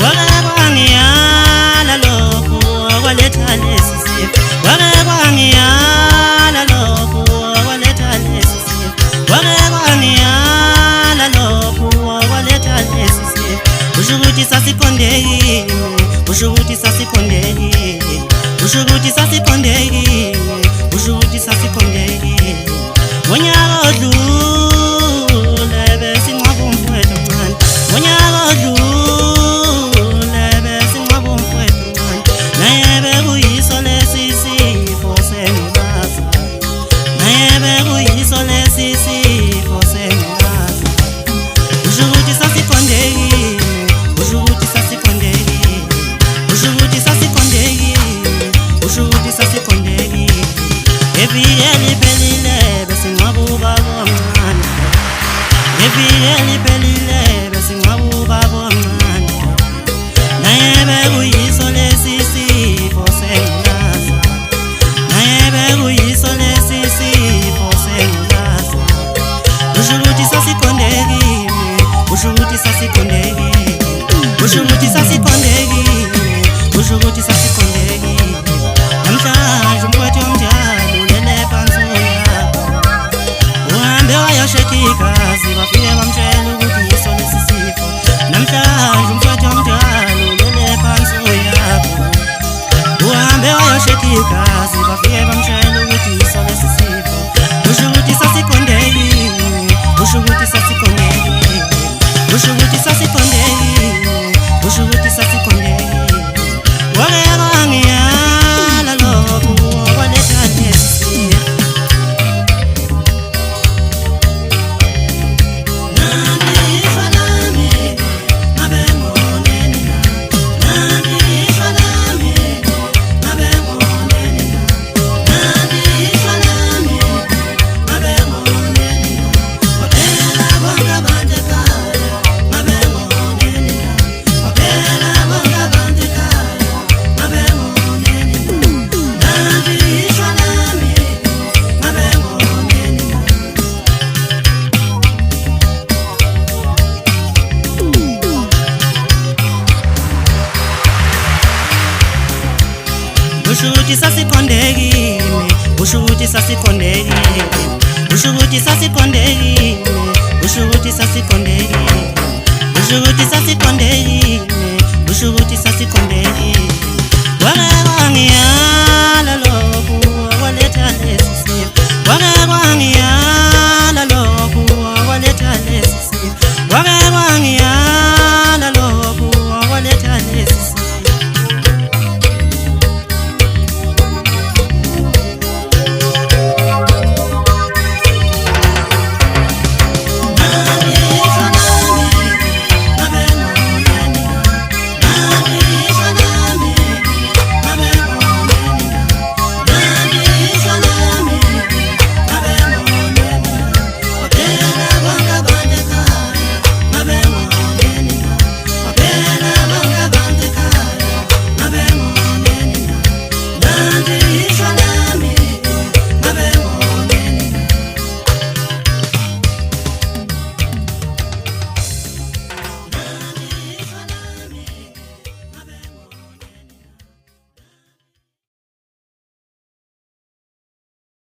wake kwangiyala lokhu okwaletha lesi sifo, wake kwangiyala lokhu okwaletha lesi sifo, wake kwangiyala lokhu okwaletha lesi sifo. Usho ukuthi sasiqondekile, usho ukuthi sasiqondekile, usho ukuthi sasiqondekile, usho ukuthi sasiqondekile. Ngonyaka odlule besinqoba umfowethu omncane, ngonyaka odlule besinqoba umfowethu omncane, naye bekuyiso lesi sifo sengculaza, naye bekuyiso lesi sifo sengculaza. Usho ukuthi sasiqondekile, usho ukuthi sasiqondekile, usho ukuthi sasiqondekile, usho ukuthi sasiqondekile. Eviki liphelile besinqoba ubaba omncane, eviki liphelile besinqoba ubaba omncane, naye bekuyiso lesi sifo sengculaza, naye bekuyiso lesi sifo sengculaza. Usho ukuthi sasiqondekile, usho ukuthi sasiqondekile, usho ukuthi sasiqondekile, usho ukuthi sasiqondekile. Namhlanje umfowethu omdala ulele phansi uyapha, uhambe wayoshekha igazi bafike bamtshela ukuthi yiso lesi sifo. Namhlanje umfowethu omdala ulele phansi uyapha, uhambe wayoshekha igazi bafike bamtshela ukuthi yiso lesi sifo. Usho ukuthi sasiqondekile, usho ukuthi sasiqondekile, usho ukuthi sasiqondekile, usho ukuthi sasiqondekile. Wake kwangiyala lokhu okwaletha lesi sifo. Nandi ishwa lami ngabe ngoneni na, nandi ishwa lami ngabe ngoneni na, nandi ishwa lami ngabe ngoneni na. Waphela bonke abantu ekhaya ngabe ngoneni na, waphela bonke abantu ekhaya ngabe ngoneni na, nandi ishwa lami ngabe ngoneni na. Usho ukuthi sasiqondekile, usho ukuthi sasiqondekile, usho ukuthi sasiqondekile, usho ukuthi sasiqondekile, usho ukuthi sasiqondekile.